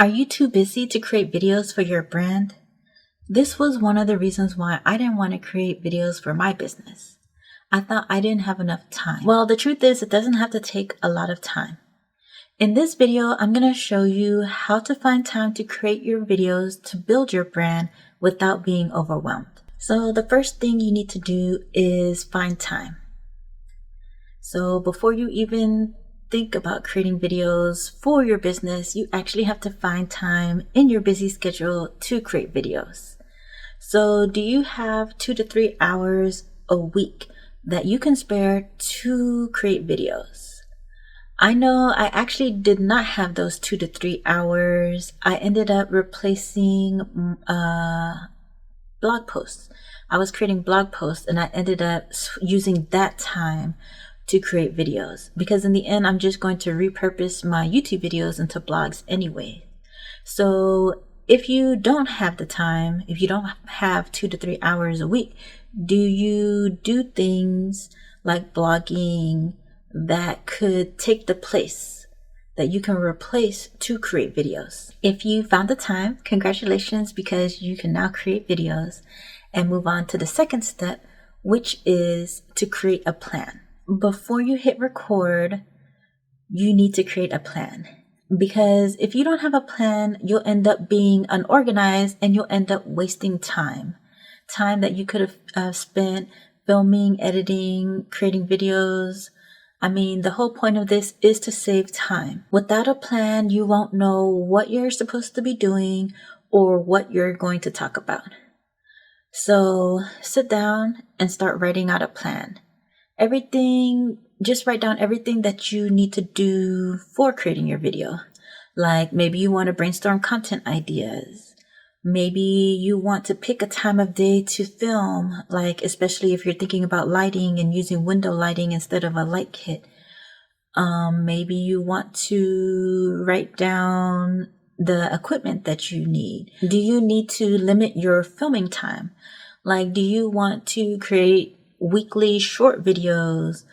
Are you too busy to create videos for your brand? This was one of the reasons why I didn't want to create videos for my business. I thought I didn't have enough time. Well, the truth is it doesn't have to take a lot of time. In this video, I'm going to show you how to find time to create your videos to build your brand without being overwhelmed. So the first thing you need to do is find time. So before you even think about creating videos for your business, you actually have to find time in your busy schedule to create videos. So do you have 2 to 3 hours a week that you can spare to create videos? I know I actually did not have those 2 to 3 hours. I ended up replacing blog posts. I was creating blog posts and I ended up using that time to create videos, because in the end I'm just going to repurpose my YouTube videos into blogs anyway. So if you don't have the time, if you don't have 2 to 3 hours a week, do you do things like blogging that could take the place that you can replace to create videos? If you found the time, congratulations, because you can now create videos and move on to the second step, which is to create a plan. Before you hit record, you need to create a plan, because if you don't have a plan, you'll end up being unorganized and you'll end up wasting time that you could have spent filming, editing, creating videos. I mean, the whole point of this is to save time. Without a plan, you won't know what you're supposed to be doing or what you're going to talk about. So sit down and start writing out a plan. Just write down everything that you need to do for creating your video. Like maybe you want to brainstorm content ideas. Maybe you want to pick a time of day to film, like especially if you're thinking about lighting and using window lighting instead of a light kit. Maybe you want to write down the equipment that you need. Do you need to limit your filming time? Like, do you want to create weekly short videos?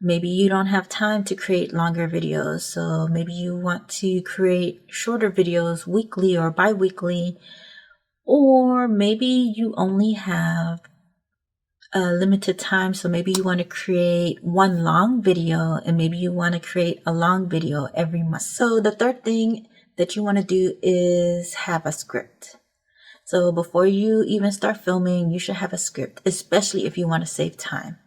Maybe you don't have time to create longer videos, so maybe you want to create shorter videos weekly or bi-weekly. Or maybe you only have a limited time, so maybe you want to create one long video and maybe you want to create a long video every month. So the third thing that you want to do is have a script. So before you even start filming, you should have a script, especially if you want to save time,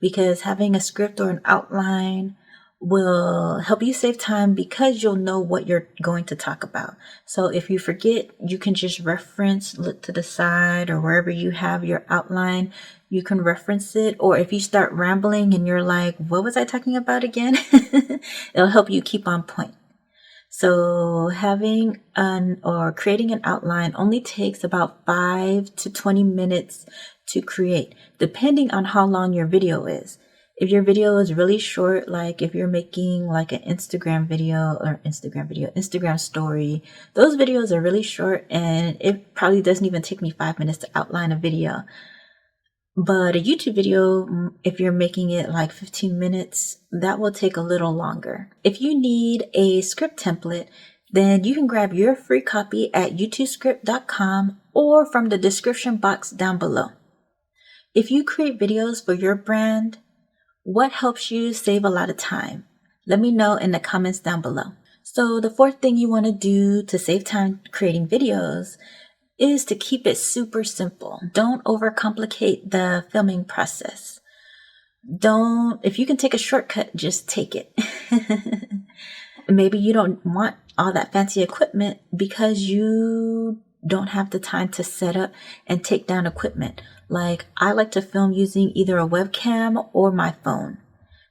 because having a script or an outline will help you save time because you'll know what you're going to talk about. So if you forget, you can just reference, look to the side or wherever you have your outline, you can reference it. Or if you start rambling and you're like, what was I talking about again? It'll help you keep on point. So having creating an outline only takes about 5 to 20 minutes to create, depending on how long your video is. If your video is really short, like if you're making like an Instagram story, those videos are really short and it probably doesn't even take me 5 minutes to outline a video. But a YouTube video, if you're making it like 15 minutes, that will take a little longer. If you need a script template, then you can grab your free copy at youtubescript.com or from the description box down below. If you create videos for your brand, what helps you save a lot of time? Let me know in the comments down below. So the fourth thing you want to do to save time creating videos is to keep it super simple. Don't overcomplicate the filming process. If you can take a shortcut, just take it. Maybe you don't want all that fancy equipment because you don't have the time to set up and take down equipment. Like I like to film using either a webcam or my phone.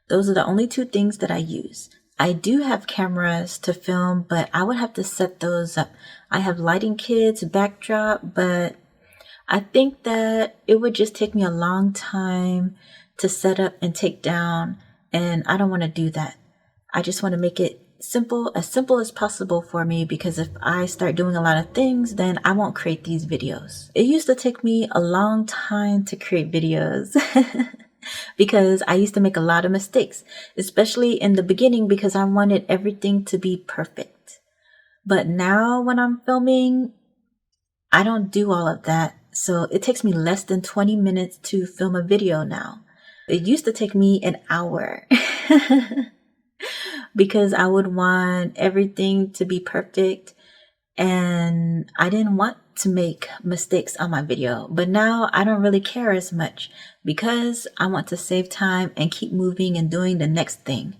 Those are the only 2 things that I use. I do have cameras to film, but I would have to set those up. I have lighting kits, backdrop, but I think that it would just take me a long time to set up and take down, and I don't want to do that. I just want to make it simple as possible for me, because if I start doing a lot of things, then I won't create these videos. It used to take me a long time to create videos. Because I used to make a lot of mistakes, especially in the beginning, because I wanted everything to be perfect. But now when I'm filming, I don't do all of that. So it takes me less than 20 minutes to film a video now. It used to take me an hour because I would want everything to be perfect and I didn't want to make mistakes on my video. But now I don't really care as much because I want to save time and keep moving and doing the next thing.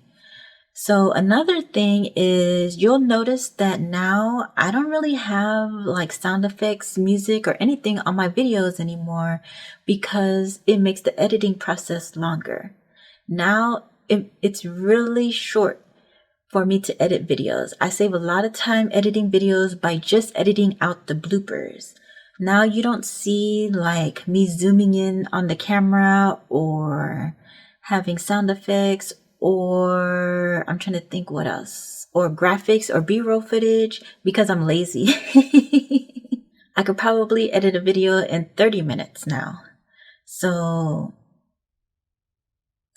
So another thing is you'll notice that now I don't really have like sound effects, music, or anything on my videos anymore because it makes the editing process longer. Now it's really short for me to edit videos. I save a lot of time editing videos by just editing out the bloopers. Now you don't see like me zooming in on the camera or having sound effects or I'm trying to think what else, or graphics or B-roll footage because I'm lazy. I could probably edit a video in 30 minutes now. So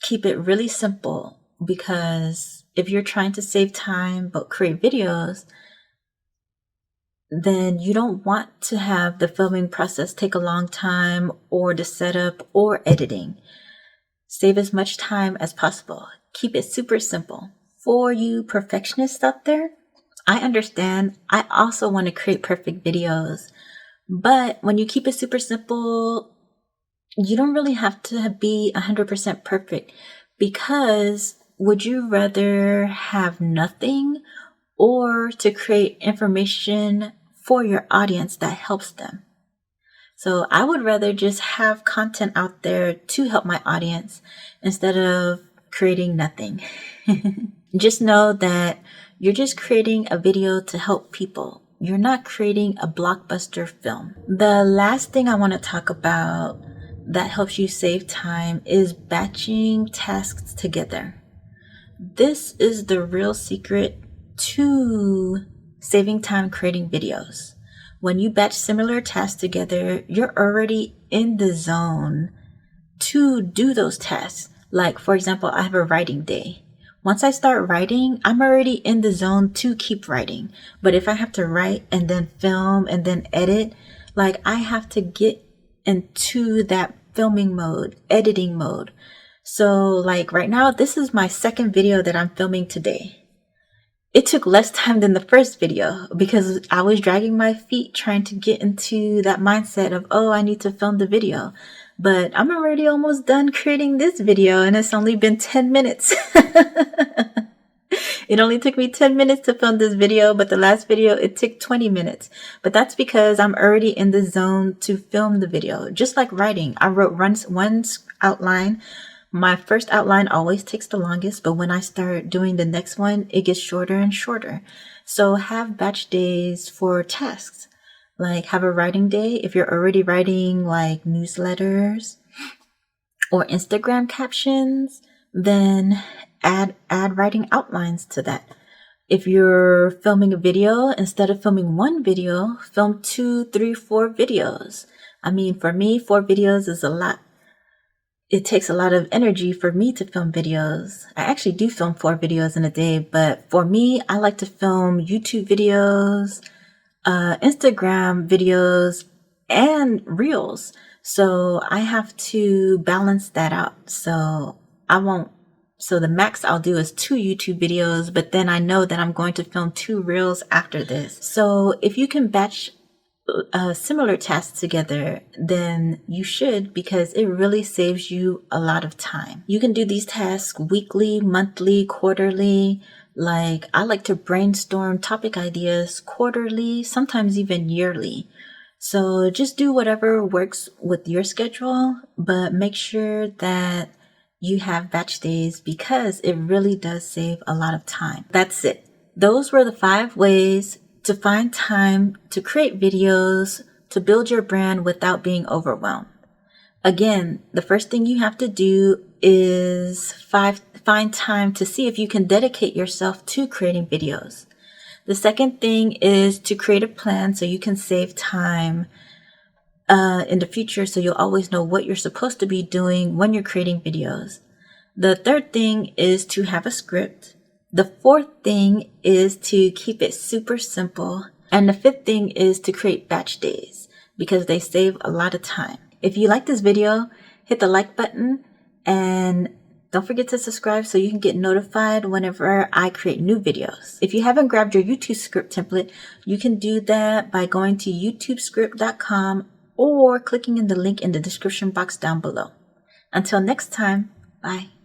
keep it really simple because if you're trying to save time but create videos, then you don't want to have the filming process take a long time or the setup or editing. Save as much time as possible. Keep it super simple. For you perfectionists out there, I understand. I also want to create perfect videos. But when you keep it super simple, you don't really have to be 100% perfect because would you rather have nothing or to create information for your audience that helps them? So I would rather just have content out there to help my audience instead of creating nothing. Just know that you're just creating a video to help people. You're not creating a blockbuster film. The last thing I want to talk about that helps you save time is batching tasks together. This is the real secret to saving time creating videos. When you batch similar tasks together, you're already in the zone to do those tasks. Like, for example, I have a writing day. Once I start writing, I'm already in the zone to keep writing. But if I have to write and then film and then edit, like I have to get into that filming mode, editing mode. So like right now, this is my second video that I'm filming today. It took less time than the first video because I was dragging my feet trying to get into that mindset of, oh, I need to film the video. But I'm already almost done creating this video and it's only been 10 minutes. It only took me 10 minutes to film this video, but the last video, it took 20 minutes. But that's because I'm already in the zone to film the video. Just like writing, I wrote one outline. My first outline always takes the longest, but when I start doing the next one, it gets shorter and shorter. So have batch days for tasks. Like have a writing day if you're already writing like newsletters or Instagram captions, then add writing outlines to that. If you're filming a video, instead of filming one video, film 2, 3, 4 videos. I mean, for me, 4 videos is a lot. It takes a lot of energy for me to film videos. I actually do film 4 videos in a day, but for me, I like to film YouTube videos, Instagram videos, and Reels. So I have to balance that out. So the max I'll do is 2 YouTube videos, but then I know that I'm going to film 2 Reels after this. So if you can batch similar tasks together, then you should, because it really saves you a lot of time. You can do these tasks weekly, monthly, quarterly. Like I like to brainstorm topic ideas quarterly, sometimes even yearly. So just do whatever works with your schedule, but make sure that you have batch days because it really does save a lot of time. That's it. Those were the 5 ways to find time to create videos, to build your brand without being overwhelmed. Again, the first thing you have to do is find time to see if you can dedicate yourself to creating videos. The second thing is to create a plan so you can save time in the future, so you'll always know what you're supposed to be doing when you're creating videos. The third thing is to have a script. The fourth thing is to keep it super simple. And the fifth thing is to create batch days because they save a lot of time. If you like this video, hit the like button and don't forget to subscribe so you can get notified whenever I create new videos. If you haven't grabbed your YouTube script template, you can do that by going to youtubescript.com or clicking in the link in the description box down below. Until next time, bye.